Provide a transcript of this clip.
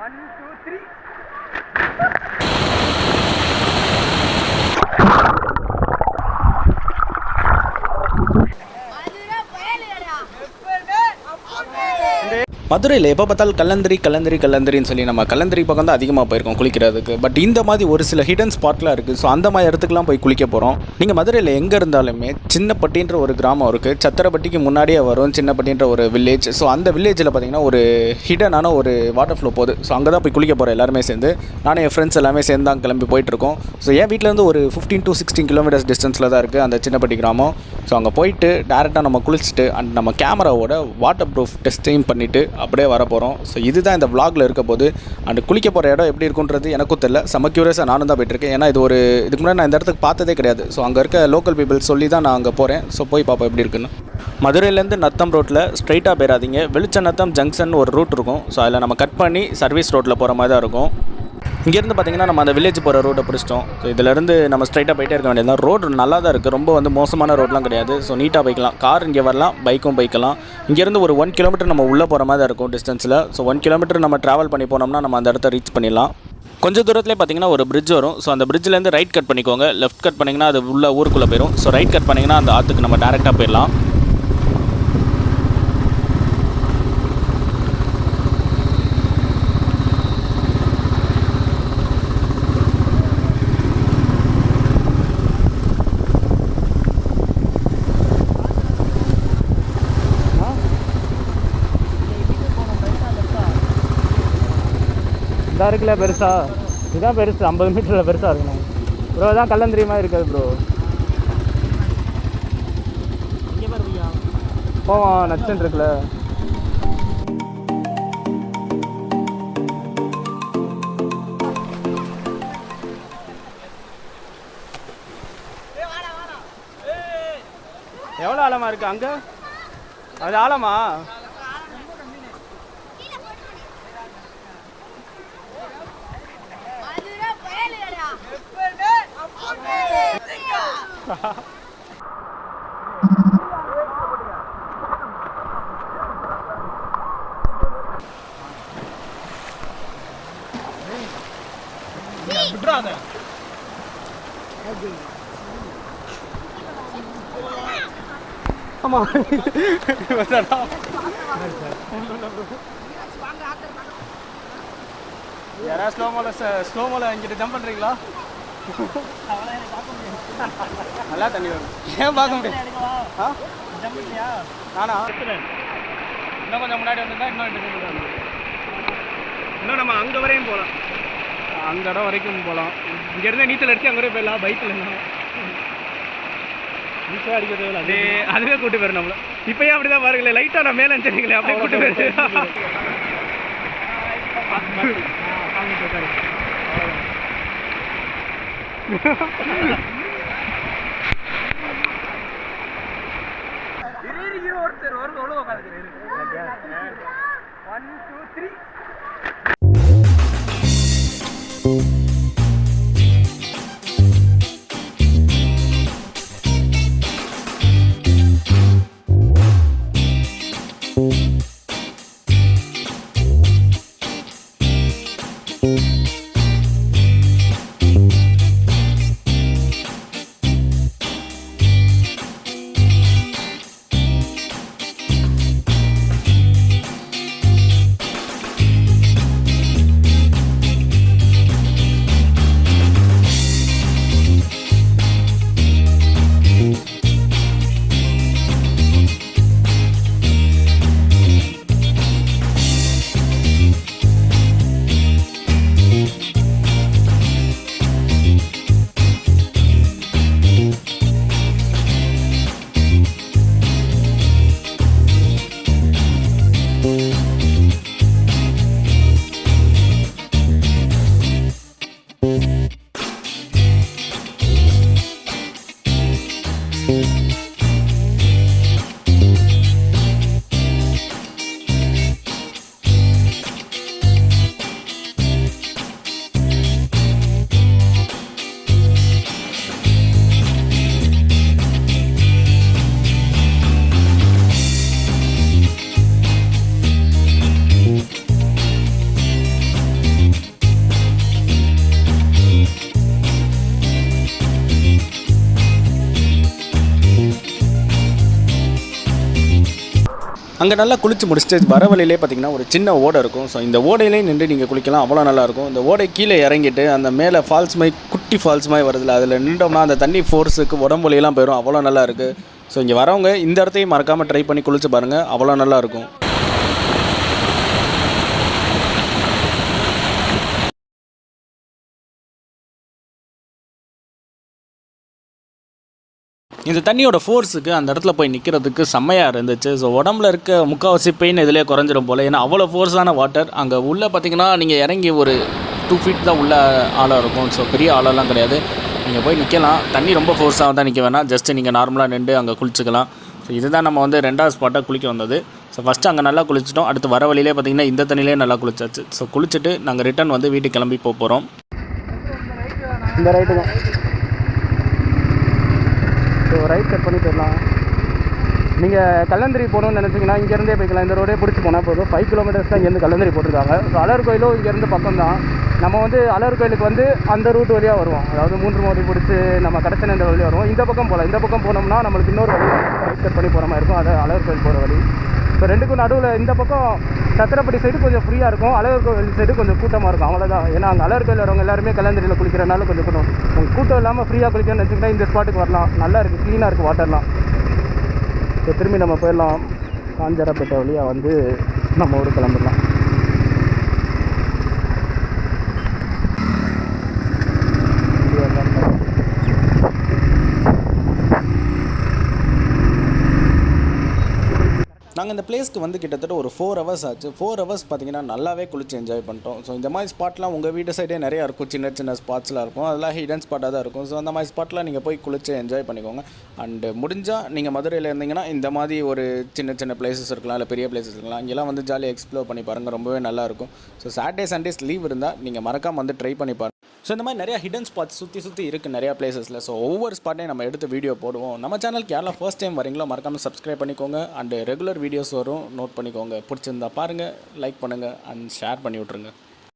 1, 2, 3. மதுரையில் எப்போ பார்த்தாலும் கல்லந்திரின்னு சொல்லி நம்ம கல்லந்திரி பக்கம் தான் அதிகமாக போயிருக்கோம் குளிக்கிறதுக்கு. பட் இந்த மாதிரி ஒரு சில ஹிடன் ஸ்பாட்லாம் இருக்குது. ஸோ அந்த மாதிரி இடத்துக்குலாம் போய் குளிக்க போகிறோம். நீங்கள் மதுரையில் எங்கே இருந்தாலுமே சின்னப்பட்டின்ற ஒரு கிராமம் இருக்குது. சத்திரப்பட்டிக்கு முன்னாடியே வரும் சின்னப்பட்டின்ற ஒரு வில்லேஜ். ஸோ அந்த வில்லேஜில் பார்த்திங்கன்னா ஒரு ஹிடனான ஒரு வாட்டர் ஃப்ளோ போகுது. ஸோ அங்கே தான் போய் குளிக்க போகிறோம் எல்லாருமே சேர்ந்து. நானும் என் ஃப்ரெண்ட்ஸ் எல்லாமே சேர்ந்து தான் கிளம்பி போயிட்டுருக்கோம். ஸோ என் வீட்டிலேருந்து ஒரு 15 to 16 கிலோமீட்டர்ஸ் டிஸ்டன்ஸில் தான் இருக்குது அந்த சின்னப்பட்டி கிராமம். ஸோ அங்கே போயிட்டு டேரெக்டாக நம்ம குளிச்சுட்டு அண்ட் நம்ம கேமராவோட வாட்டர் ப்ரூஃப் டெஸ்ட்டையும் பண்ணிவிட்டு அப்படியே வர போகிறோம். ஸோ இதுதான் இந்த vlogல இருக்க போது. அண்ட் குளிக்க போகிற இடம் எப்படி இருக்குன்றது எனக்கும் தெரியல. செம்ம க்யூரியஸாக நானும் தான் போயிட்டுருக்கேன். ஏன்னா இதுக்கு முன்னாடி நான் இந்த இடத்துக்கு பார்த்ததே கிடையாது. ஸோ அங்கே இருக்க லோக்கல் பீப்புள் சொல்லி தான் நான் அங்கே போகிறேன். ஸோ போய் பார்ப்போம் எப்படி இருக்குன்னு. மதுரையிலேருந்து நத்தம் ரோட்டில் ஸ்ட்ரைட்டாக போயிடாதீங்க. வெளிச்சநத்தம் ஜங்ஷன் ஒரு ரூட் இருக்கும். ஸோ அதில் நம்ம கட் பண்ணி சர்வீஸ் ரோட்டில் போகிற மாதிரி தான் இருக்கும். இங்கேருந்து பார்த்திங்கன்னா நம்ம அந்த வில்லேஜ் போகிற ரோட்டை பிடிச்சிட்டோம். ஸோ இதிலேருந்து நம்ம ஸ்ட்ரைட்டாக போயிட்டே இருக்க வேண்டியது தான். ரோடு நல்லா தான் இருக்குது. ரொம்ப மோசமான ரோட்லாம் கிடையாது. ஸோ நீட்டாக போய்க்கலாம். கார் இங்கே வரலாம், பைக்கும் போய்க்கலாம். இங்கேருந்து ஒரு 1 கிலோமீட்டர் நம்ம உள்ளே போகிற மாதிரி தான் இருக்கும் டிஸ்டன்ஸில். ஸோ 1 கிலோமீட்டர் நம்ம ட்ராவல் பண்ணி போனோம்னா நம்ம அந்த இடத்த ரீச் பண்ணிடலாம். கொஞ்சம் தூரத்துலேயே பார்த்திங்கன்னா ஒரு பிரிட்ஜ் வரும். ஸோ அந்த பிரிட்ஜிலேருந்து ரைட் கட் பண்ணிக்கோங்க. லெஃப்ட் கட் பண்ணிங்கன்னா அது உள்ள ஊருக்குள்ளே போயிடும். ஸோ ரைட் கட் பண்ணிங்கன்னா அந்த ஆற்றுக்கு நம்ம டேரெக்டாக போயிடலாம். இதாக இருக்குல்ல பெருசா, இதுதான் பெருசு. 50 மீட்டரில் பெருசாக இருக்கணும் ப்ரோ. தான் கல்லந்திரி மாதிரி இருக்காது ப்ரோ. போவோம் நச்சன் இருக்குல்ல. எவ்வளோ ஆழமாக இருக்குது அங்கே? அது ஆழமா? ஆமாம் யாராவது ஸ்லோமோவில் இங்கிட்ட ஜம்ப் பண்ணுறீங்களா? நல்லா தண்ணி வரும். ஏன் பார்க்க முடியும்? ஆ ஜம்ப் இல்லையா? நானா இன்னும் கொஞ்சம் முன்னாடி வந்துருந்தா இன்னும் நம்ம அங்கே வரையும் போகலாம். அந்த இடம் வரைக்கும் போகலாம். இங்கேருந்து நீச்சல் அடிச்சு அங்கே வரையும் போயிடலாம். பைக்கில் இருந்தாலும் நீச்சல் அடிக்கிறது அதே அதுவே கூட்டு போயிடும் நம்மள. இப்போயே அப்படி தான் பாருங்களேன். லைட்டாக நான் மேலே அனுப்பிச்சிருக்கீங்களே அப்படியே கூட்டு போயிடுச்சு. ஒருத்தர் ஒரு எவ்வளோ உட்காந்துக்கிறேன். 1, 2, 3. அங்கே நல்லா குளிச்சு முடிச்சுட்டு வர வழியிலே பார்த்தீங்கன்னா ஒரு சின்ன ஓடை இருக்கும். ஸோ இந்த ஓடையிலே நின்று நீங்கள் குளிக்கலாம், அவ்வளோ நல்லாயிருக்கும். இந்த ஓடை கீழே இறங்கிட்டு அந்த மேலே ஃபால்ஸ் மாதிரி குட்டி ஃபால்ஸ் மாதிரி வருதுல, அதில் நின்றோம்னா அந்த தண்ணி ஃபோர்ஸுக்கு உடம்பு வலியெல்லாம் போயிடும், அவ்வளோ நல்லா இருக்குது. ஸோ இங்கே வரவங்க இந்த இடத்தையும் மறக்காமல் ட்ரை பண்ணி குளிச்சு பாருங்கள், அவ்வளோ நல்லாயிருக்கும். இந்த தண்ணியோட ஃபோர்ஸுக்கு அந்த இடத்துல போய் நிற்கிறதுக்கு செம்மையாக இருந்துச்சு. ஸோ உடம்புல இருக்க முக்கால்வாசி பெயின் இதிலே குறைஞ்சிரும் போல், ஏன்னா அவ்வளோ ஃபோர்ஸான வாட்டர். அங்கே உள்ளே பார்த்தீங்கன்னா நீங்கள் இறங்கி ஒரு 2 feet தான் உள்ள ஆழம் இருக்கும். ஸோ பெரிய ஆழம்லாம் கிடையாது, நீங்கள் போய் நிற்கலாம். தண்ணி ரொம்ப ஃபோர்ஸாக தான் நிற்க வேணாம், ஜஸ்ட்டு நீங்கள் நார்மலாக நின்று அங்கே குளிச்சுக்கலாம். ஸோ இதுதான் நம்ம வந்து 2வது ஸ்பாட்டாக குளிக்க வந்தது. ஸோ ஃபஸ்ட்டு அங்கே நல்லா குளிச்சிட்டோம், அடுத்து வர வழியிலே பார்த்திங்கன்னா இந்த தண்ணியிலே நல்லா குளிச்சாச்சு. ஸோ குளிச்சுட்டு நாங்கள் ரிட்டன் வந்து வீட்டுக்கு கிளம்பி போகிறோம். இந்த ரைட்டு தான். ஸோ ரைட் கட் பண்ணி போயிடலாம். நீங்கள் கல்லந்திரி போகணுன்னு நினச்சிங்கன்னா இங்கேருந்தே போய்க்கலாம். இந்த ரோடே பிடிச்சி போனால் போதும். 5 kilometers தான் இங்கேருந்து கல்லந்திரி போட்டிருக்காங்க. ஸோ அலர் கோயிலும் இங்கேருந்து பக்கம் தான். நம்ம வந்து அலர் கோயிலுக்கு வந்து அந்த ரூட் வழியாக வருவோம், அதாவது 3 மோடி பிடிச்சி நம்ம கடைசியில் இந்த வழியாக வருவோம். இந்த பக்கம் போகலாம். இந்த பக்கம் போனோம்னா நம்மளுக்கு இன்னொரு வழி ரைட் கட் பண்ணி போகிற மாதிரி இருக்கும், அது அலர் கோயில் போகிற வழி. ஸோ ரெண்டுக்கும் நடுவில் இந்த பக்கம் சத்திரப்பட்டி சைடு கொஞ்சம் ஃப்ரீயாக இருக்கும், அலர் கோயில் சைடு கொஞ்சம் கூட்டமாக இருக்கும், அவ்வளோதான். ஏன்னா அங்கே அலர் கோயில் வரவங்க எல்லாருமே கல்லந்திரியில் குளிக்கிறனால கொஞ்சம் கூட்டம். உங்களுக்கு கூட்டம் இல்லாமல் ஃப்ரீயாக குளிக்கணும்னு நினச்சிங்கன்னா இந்த ஸ்பாட்டுக்கு வரலாம், நல்லா இருக்குது, க்ளீனாக இருக்குது வாட்டர்லாம். ஸோ திரும்பி நம்ம போயிடலாம். காஞ்சரப்பேட்டை வழியாக வந்து நம்ம ஊருக்கு கிளம்பிடலாம். நாங்கள் இந்த பிளேஸ்க்கு வந்து கிட்டத்தட்ட ஒரு 4 hours ஆச்சு. 4 hours பார்த்திங்கன்னா நல்லாவே குளிச்சு என்ஜாய் பண்ணிட்டோம். ஸோ இந்த மாதிரி ஸ்பாட்லாம் உங்கள் வீட்டு சைடே நிறையா இருக்கும், சின்ன சின்ன ஸ்பாட்ஸ்லாம் இருக்கும், அதெல்லாம் ஹிடன் ஸ்பாட்டாக தான் இருக்கும். ஸோ அந்த மாதிரி ஸ்பாட்லாம் நீங்கள் போய் குளிச்சு என்ஜாய் பண்ணிக்கோங்க. அண்டு முடிஞ்சால் நீங்கள் மதுரையில் இருந்தீங்கன்னா இந்த மாதிரி ஒரு சின்ன சின்ன பிளேசஸ் இருக்கலாம், இல்லை பெரிய பிளேசஸ் இருக்கலாம், இங்கெல்லாம் வந்து ஜாலியாக எக்ஸ்ப்ளோர் பண்ணி பாருங்கள், ரொம்பவே நல்லாயிருக்கும். ஸோ சாட்டர்டே சண்டேஸ் லீவ் இருந்தால் நீங்கள் மறக்காமல் வந்து ட்ரை பண்ணி பாருங்கள். ஸோ இந்த மாதிரி நிறையா ஹிடன் ஸ்பாட்ஸ் சுற்றி இருக்குது நிறையா பிளேசஸில். ஸோ ஒவ்வொரு ஸ்பாட்டையும் நம்ம எடுத்து வீடியோ போடுவோம். நம்ம சேனலுக்கு யாரெல்லாம் ஃபர்ஸ்ட் டைம் வரீங்களோ மறக்காமல் சப்ஸ்கிரைப் பண்ணிக்கோங்க. அண்டு ரெகுலர் வீடியோஸ் வரும், நோட் பண்ணிக்கோங்க. பிடிச்சிருந்தா பாருங்கள், லைக் பண்ணுங்கள் அண்ட் ஷேர் பண்ணி விட்ருங்க.